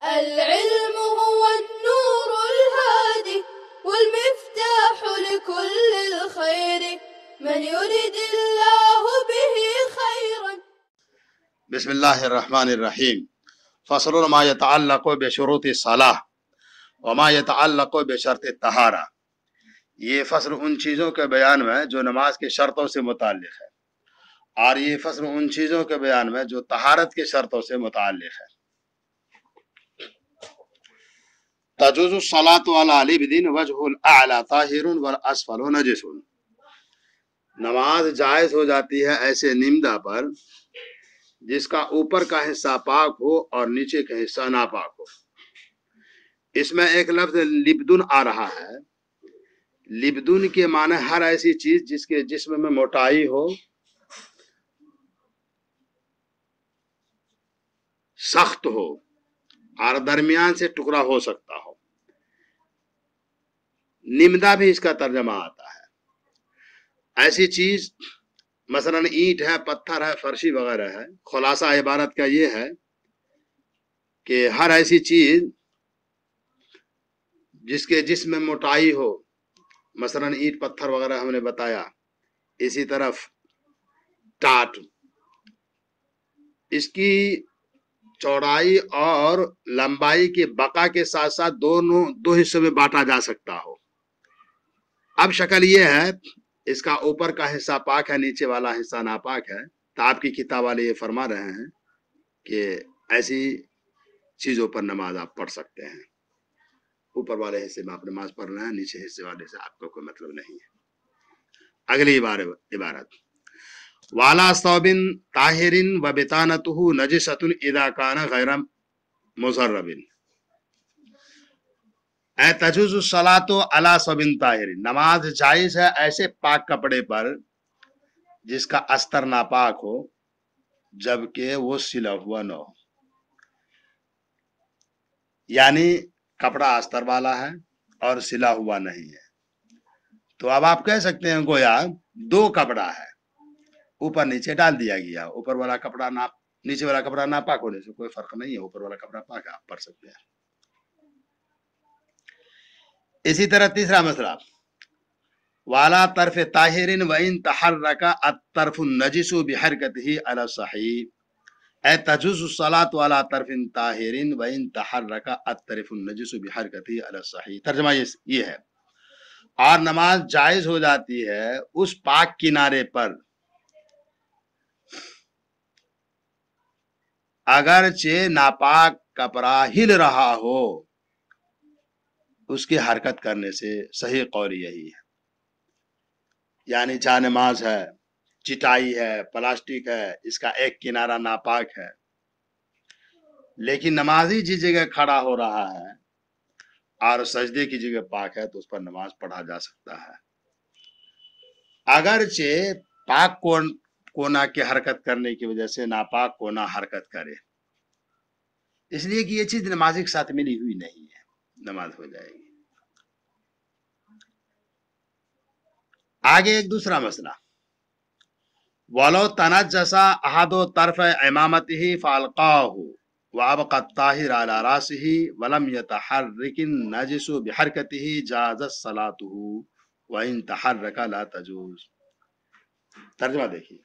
العلم هو النور الهادي والمفتاح لكل الخير من يريد الله به خيرا. بسم اللہ الرحمن الرحیم. فصل ما يتعلق بشروط الصلاح وما يتعلق بشرط الطہارہ. یہ فصل ان چیزوں کے بیان میں جو نماز کے شرطوں سے متعلق ہے، اور یہ فصل ان چیزوں کے بیان میں جو طہارت کے شرطوں سے متعلق ہے. تجوز الصلاۃ علی العبد وجہ الاعلی طاہر والاسفل نجس. نماز جائز ہو جاتی ہے ایسے نمدہ پر جس کا اوپر کا حصہ پاک ہو اور نیچے کا حصہ ناپاک ہو. اس میں ایک لفظ لبدن آ رہا ہے. لبدن کے معنی ہر ایسی چیز جس کے جسم میں موٹائی ہو، سخت ہو اور درمیان سے ٹکڑا ہو سکتا ہو. نمدہ بھی اس کا ترجمہ آتا ہے. ایسی چیز مثلا اینٹ ہے، پتھر ہے، فرشی وغیرہ ہے. خلاصہ عبارت کا یہ ہے کہ ہر ایسی چیز جس کے جسم میں موٹائی ہو، مثلا اینٹ پتھر وغیرہ ہم نے بتایا. اسی طرف ٹاٹ، اس کی چوڑائی اور لمبائی کے بقا کے ساتھ ساتھ دو حصوں میں بانٹا جا سکتا ہو. اب شکل یہ ہے، اس کا اوپر کا حصہ پاک ہے، نیچے والا حصہ ناپاک ہے. تو آپ کی کتاب والے یہ فرما رہے ہیں کہ ایسی چیزوں پر نماز آپ پڑھ سکتے ہیں. اوپر والے حصے میں آپ نماز پڑھ رہے ہیں، نیچے حصے والے سے آپ کو کوئی مطلب نہیں ہے. اگلی عبارت والا ثوبن طاہرن و بطانتہ نجست اذا کان غیر مضرب. اے تجوز الصلاۃ علی ثوبن طاہر. نماز جائز ہے ایسے پاک کپڑے پر جس کا استر ناپاک ہو جبکہ وہ سلا ہوا نہ ہو. یعنی کپڑا استر والا ہے اور سلا ہوا نہیں ہے. تو اب آپ کہہ سکتے ہیں گویا دو کپڑا ہے، اوپر نیچے ڈال دیا گیا. اوپر والا کپڑا نیچے والا کپڑا ناپاک ہونے سے کوئی فرق نہیں ہے، اوپر والا کپڑا پاک ہے، آپ پڑھ سکتے ہیں. اسی طرح تیسرا مسئلہ والا طرف طاہرن وان تحرک الطرف النجس بحرکتہ علی الصحیح. اے تجوز الصلاۃ علی طرف طاہرن وان تحرک الطرف النجس بحرکتہ علی الصحیح. ترجمہ یہ ہے، اور نماز جائز ہو جاتی ہے اس پاک کنارے پر اگرچہ ناپاک کپڑا ہل رہا ہو اس کی حرکت کرنے سے. صحیح قول یہی ہے. یعنی جہاں نماز ہے، چٹائی ہے، پلاسٹک ہے، اس کا ایک کنارہ ناپاک ہے، لیکن نمازی جس جگہ کھڑا ہو رہا ہے اور سجدے کی جگہ پاک ہے تو اس پر نماز پڑھا جا سکتا ہے. اگرچہ پاک کونا کی حرکت کرنے کی وجہ سے ناپاک کونا حرکت کرے، اس لیے کہ یہ چیز نمازی کے ساتھ ملی ہوئی نہیں ہے، نماز ہو جائے گی. آگے ایک دوسرا مسئلہ ولو تنجس احد طرف امامته فالقاه وابقى الطاهر على راسه ولم يتحرك النجس بحركته جازت صلاته وان تحرك لا تجوز. ترجمہ دیکھیے،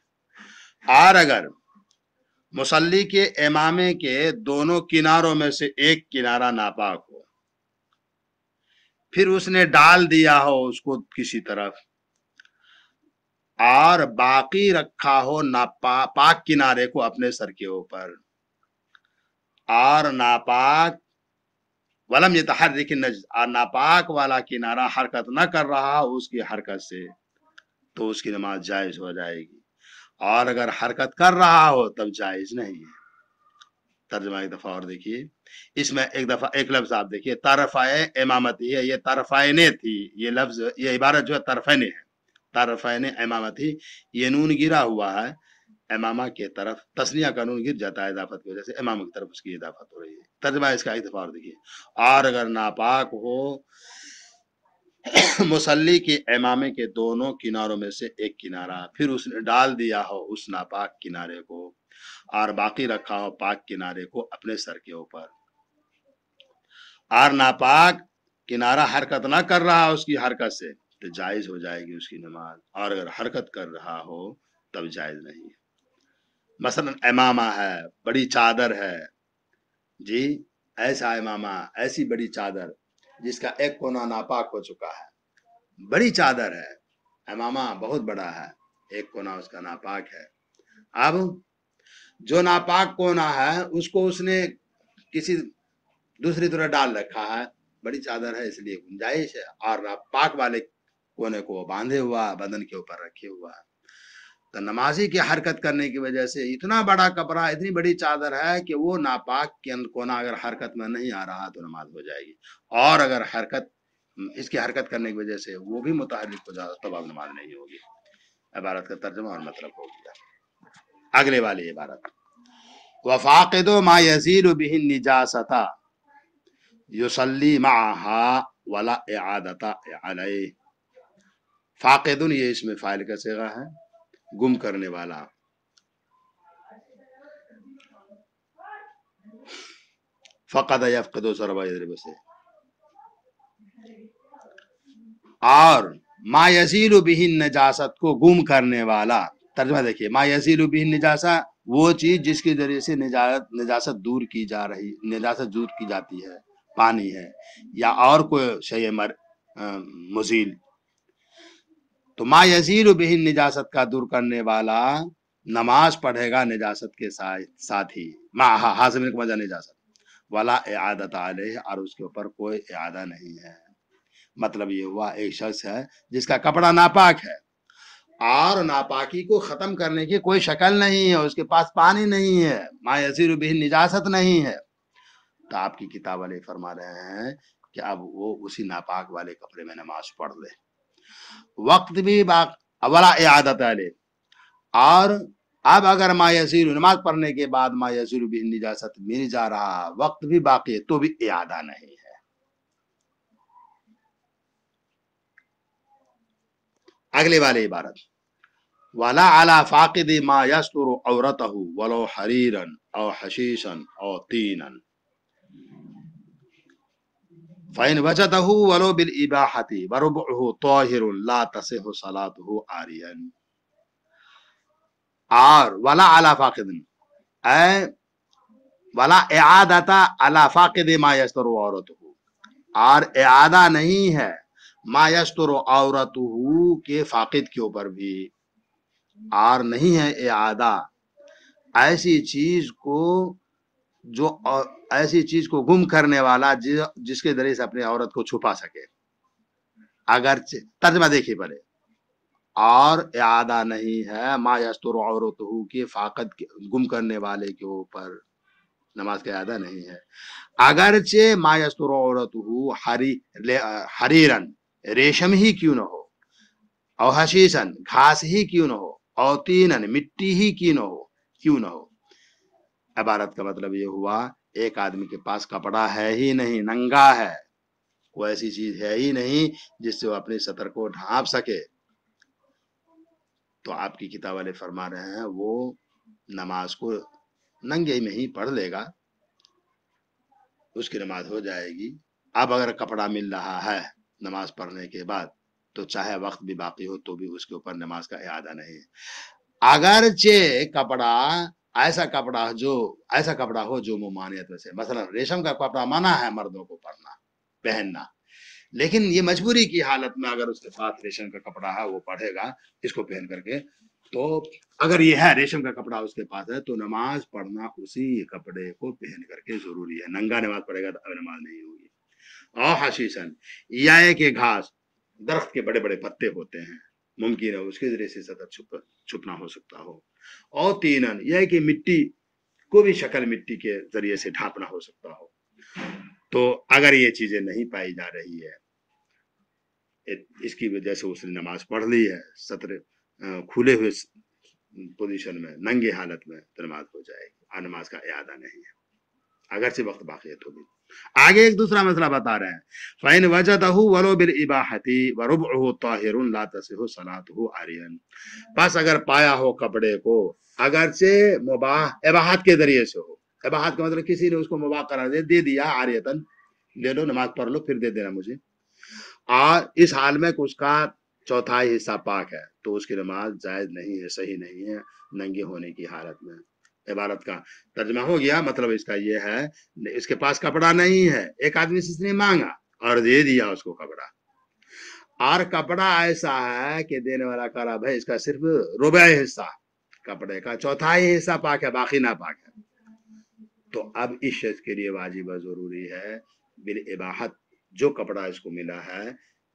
اور اگر مصلی کے امامے کے دونوں کناروں میں سے ایک کنارہ ناپاک ہو، پھر اس نے ڈال دیا ہو اس کو کسی طرف اور باقی رکھا ہو پاک کنارے کو اپنے سر کے اوپر، اور ناپاک ولم یتحرک النجس، اور ناپاک والا کنارہ حرکت نہ کر رہا ہو اس کی حرکت سے، تو اس کی نماز جائز ہو جائے گی. اور اگر حرکت کر رہا ہو تب جائز نہیں ہے. ترجمہ ایک دفعہ اور دیکھیے. اس میں ایک لفظ آپ دیکھیے، طرفائے امامتی ہے، یہ طرفائن تھی. یہ لفظ، یہ عبارت جو ہے طرفین ہے، طرفین امامتی. یہ نون گرا ہوا ہے امامہ کے طرف، تسنیہ کا نون گر جاتا ہے اضافت کی وجہ سے، امامہ کی طرف اس کی اضافت ہو رہی ہے. ترجمہ اس کا ایک دفعہ اور دیکھیے. اور اگر ناپاک ہو مصلی کے امامے کے دونوں کناروں میں سے ایک کنارہ، پھر اس نے ڈال دیا ہو اس ناپاک کنارے کو اور باقی رکھا ہو پاک کنارے کو اپنے سر کے اوپر، اور ناپاک کنارہ حرکت نہ کر رہا اس کی حرکت سے تو جائز ہو جائے گی اس کی نماز، اور اگر حرکت کر رہا ہو تب جائز نہیں ہے۔ مثلا امامہ ہے، بڑی چادر ہے، جی ایسا امامہ، ایسی بڑی چادر جس کا ایک کونا ناپاک ہو چکا ہے، بڑی چادر ہے، امامہ بہت بڑا ہے، ایک کونا اس کا ناپاک ہے۔ اب جو ناپاک کونا ہے اس کو اس نے کسی دوسری طرح ڈال رکھا ہے، بڑی چادر ہے اس لیے گنجائش ہے، اور ناپاک والے کونے کو باندھے ہوا بدن کے اوپر رکھے ہوا ہے۔ تو نمازی کی حرکت کرنے کی وجہ سے اتنا بڑا کپڑا، اتنی بڑی چادر ہے کہ وہ ناپاک کے کونا اگر حرکت میں نہیں آ رہا تو نماز ہو جائے گی، اور اگر حرکت اس کی حرکت کرنے کی وجہ سے وہ بھی متحرک ہو جائے تب اب نماز نہیں ہوگی۔ عبارت کا ترجمہ اور مطلب ہو گیا۔ اگلے والی عبارت، وفاقد ما یزیل به النجاست یصلی معها ولا اعادت علیہ۔ فاقد یہ اس میں فاعل کا صیغہ ہے، گم کرنے والا۔ فقد یفقد ضرب یضرب سے، اور ما یزیل به النجاست کو گم کرنے والا۔ ترجمہ دیکھیے، ما یزیل به النجاسہ وہ چیز جس کے ذریعے سے نجاست دور کی جا رہی، نجاست دور کی جاتی ہے، پانی ہے یا اور کوئی شیء مزیل۔ تو ما یزیل به النجاست کا دور کرنے والا نماز پڑھے گا نجاست کے ساتھ ہی، حاضر کو وجہ نجاست، ولا اعادت علیہ، اور اس کے اوپر کوئی اعادہ نہیں ہے۔ مطلب یہ ہوا ایک شخص ہے جس کا کپڑا ناپاک ہے اور ناپاکی کو ختم کرنے کی کوئی شکل نہیں ہے، اس کے پاس پانی نہیں ہے، ما یزیل به النجاست نہیں ہے، تو آپ کی کتاب والے فرما رہے ہیں کہ اب وہ اسی ناپاک والے کپڑے میں نماز پڑھ لے، وقت بھی ولا اعادت علیہ، اور اب اگر ما یزیل نماز پڑھنے کے بعد ما یزیل به النجاست مل جا رہا، وقت بھی باقی ہے تو بھی اعادہ نہیں ہے۔ اگلی والی عبارت، ولا على فاقد ما يستر عورته ولو حريرا او حشيشا او طينا فإن وجده ولو بالإباحة وربعه طاهر لا تصح صلاته عاريا۔ اور ولا على فاقد، اے ولا اعادت على فاقد ما يستر عورته، اور اعادہ نہیں ہے ما یستر عورته کے فاقد کے اوپر بھی، اور نہیں ہے اعادہ ایسی چیز کو جو ایسی چیز کو گم کرنے والا جس کے ذریعے سے اپنی عورت کو چھپا سکے۔ اگرچہ ترجمہ دیکھیے پہلے، اور اعادہ نہیں ہے ما یستر عورته کے فاقد گم کرنے والے کے اوپر نماز کا اعادہ نہیں ہے، اگرچہ ما یستر عورته حریرن ریشم ہی کیوں نہ ہو، او حشیشن گھاس ہی کیوں نہ ہو، او طینن مٹی ہی کیوں نہ ہو۔ عبارت کا مطلب یہ ہوا ایک آدمی کے پاس کپڑا ہے ہی نہیں، ننگا ہے، کوئی ایسی چیز ہے ہی نہیں جس سے وہ اپنی سطر کو ڈھانپ سکے، تو آپ کی کتاب والے فرما رہے ہیں وہ نماز کو ننگے میں ہی پڑھ لے گا، اس کی نماز ہو جائے گی۔ اب اگر کپڑا مل رہا ہے نماز پڑھنے کے بعد تو چاہے وقت بھی باقی ہو تو بھی اس کے اوپر نماز کا اعادہ نہیں ہے، اگرچہ کپڑا ایسا کپڑا ہو جو ممانعت میں سے، مثلا ریشم کا کپڑا منع ہے مردوں کو پہننا، لیکن یہ مجبوری کی حالت میں اگر اس کے پاس ریشم کا کپڑا ہے وہ پڑھے گا اس کو پہن کر کے، تو اگر یہ ہے ریشم کا کپڑا اس کے پاس ہے تو نماز پڑھنا اسی کپڑے کو پہن کر کے ضروری ہے، ننگا نماز پڑھے گا تو اب نماز نہیں ہوگی۔ اور حشیشن یا کہ گھاس، درخت کے بڑے بڑے پتے ہوتے ہیں، ممکن ہے اس کے ذریعے سے سطر چھپنا ہو سکتا ہو، اور تینن یہ کہ مٹی کو بھی شکل مٹی کے ذریعے سے ڈھانپنا ہو سکتا ہو، تو اگر یہ چیزیں نہیں پائی جا رہی ہے اس کی وجہ سے اس نے نماز پڑھ لی ہے سطر کھلے ہوئے پوزیشن میں، ننگے حالت میں، تو نماز ہو جائے گی اور نماز کا اعادہ نہیں ہے اگرچہ وقت باقی ہے تو بھی۔ آگے ایک دوسرا مسئلہ بتا رہے ہیں، فَإِنْ وَجَدَهُ وَلَوْ بِالْإِبَاحَةِ وَرُبْعُهُ طَاهِرٌ لَا تَصِحُ صَلَاتُهُ عَارِيًا، بس اگر پایا ہو کپڑے کو اگرچہ مباح اباحت کے ذریعے سے ہو، اباحت کا مطلب کسی نے اس کو مباح قرار دے دیا عاریتن لے لو نماز پڑھ لو پھر دے دینا مجھے، اور اس حال میں کہ اس کا چوتھائی حصہ پاک ہے تو اس کی نماز جائز نہیں ہے، صحیح نہیں ہے ننگے ہونے کی حالت میں۔ عبارت کا ترجمہ ہو گیا، مطلب اس کا یہ ہے اس کے پاس کپڑا نہیں ہے، ایک آدمی سے اس نے مانگا اور دے دیا اس کو کپڑا، اور کپڑا ایسا ہے کہ دینے والا کہہ رہا بھائی اس کا صرف ربع حصہ کپڑے کا، چوتھائی حصہ پاک ہے باقی ناپاک ہے، تو اب اس شخص کے لیے واجب و ضروری ہے بالاباحت جو کپڑا اس کو ملا ہے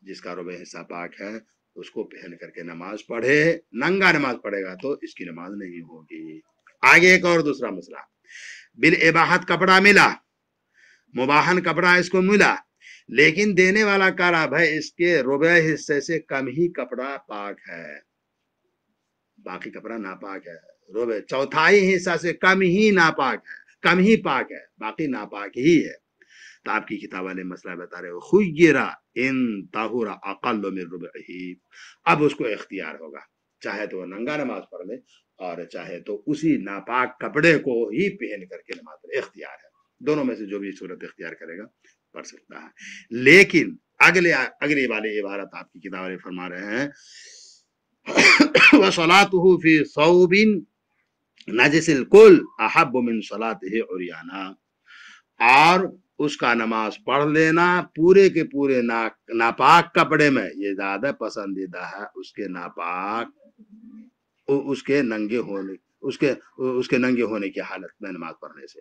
جس کا ربع حصہ پاک ہے اس کو پہن کر کے نماز پڑھے، ننگا نماز پڑھے گا تو اس کی نماز نہیں ہوگی۔ آگے ایک اور دوسرا مسئلہ، بالاباحت کپڑا ملا، مباحن کپڑا اس کو ملا، لیکن دینے والا کہہ رہا بھائی اس کے ربع حصے سے کم ہی کپڑا پاک ہے، باقی کپڑا ناپاک ہے، ربع چوتھائی حصہ سے کم ہی ناپاک ہے، کم ہی پاک ہے، باقی ناپاک ہی ہے، تو آپ کی کتاب والے مسئلہ بتا رہے ہو خیرا ان طہور اقل من ربعہ، اب اس کو اختیار ہوگا، چاہے تو وہ ننگا نماز پڑھ لے اور چاہے تو اسی ناپاک کپڑے کو ہی پہن کر کے نماز پڑھے، اختیار ہے، دونوں میں سے جو بھی صورت اختیار کرے گا پڑھ سکتا ہے۔ لیکن اگلی والی عبارت آپ کی کتاب والے فرما رہے ہیں وَصَلَاتُهُ فِي ثَوْبٍ نَجِسِ الْكُلِّ أَحَبُّ مِنْ صَلَاتِهِ عُرْيَانًا، اور اس کا نماز پڑھ لینا پورے کے پورے ناپاک کپڑے میں یہ زیادہ پسندیدہ ہے اس کے ناپاک اس کے ننگے ہونے کی حالت میں نماز پڑھنے سے،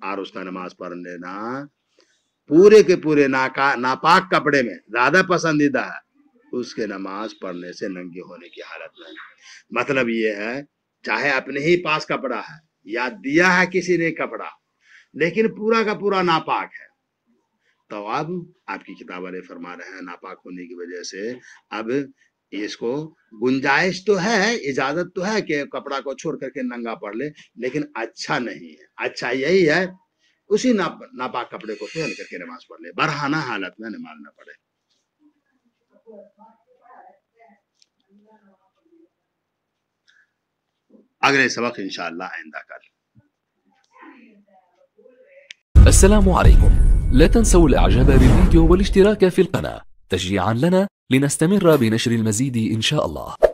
اور اس کا نماز پڑھ لینا پورے کے پورے ناپاک کپڑے میں زیادہ پسندیدہ ہے اس کے نماز پڑھنے سے ننگے ہونے کی حالت میں۔ مطلب یہ ہے چاہے اپنے ہی پاس کپڑا ہے یا دیا ہے کسی نے کپڑا لیکن پورا کا پورا ناپاک ہے، تو اب آپ کی کتاب والے فرما رہے ہیں ناپاک ہونے کی وجہ سے اب اس کو گنجائش تو ہے، اجازت تو ہے کہ کپڑا کو چھوڑ کر کے ننگا پڑھ لے، لیکن اچھا نہیں ہے، اچھا یہی ہے اسی ناپاک کپڑے کو پہن کر کے نماز پڑھ لے، برہنہ حالت میں نماز نہ پڑھے۔ اگلے سبق انشاءاللہ آئندہ کل۔ السلام عليكم، لا تنسوا الاعجاب بالفيديو والاشتراك في القناة تشجيعا لنا لنستمر بنشر المزيد إن شاء الله.